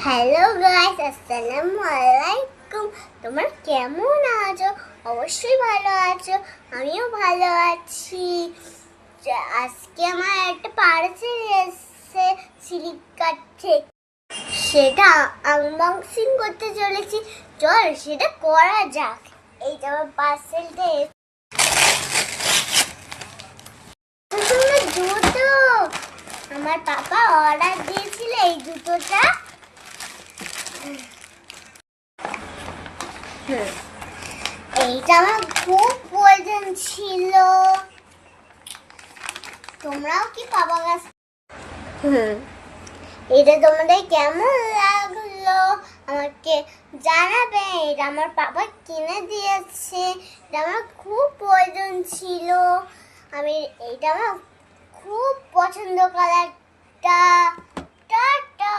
Hello guys, আসসালামু আলাইকুম। তোমরা কেমন আছো? অবশ্যই ভালো আছো, আমিও ভালো আছি। আজকে আমার একটা পার্সেল এসেছে ফ্লিপকার্ট থেকে, সেটা আনবক্সিং করতে চলেছি। চল সেটা করা যাক। এই যে আমার পার্সেলটা জুতো আমার পাপা অর্ডার দিয়েছিল। এই জুতোটা এইটা আমার খুব প্রয়োজন ছিল। তোমরাও কি পাপা গাছ এটা তোমাদের কেমন লাগলো আমাকে জানাবে। এটা আমার পাপা কিনে দিয়েছে, এটা আমার খুব প্রয়োজন ছিল। এইটা আমার খুব পছন্দ কালারটা। টাটা।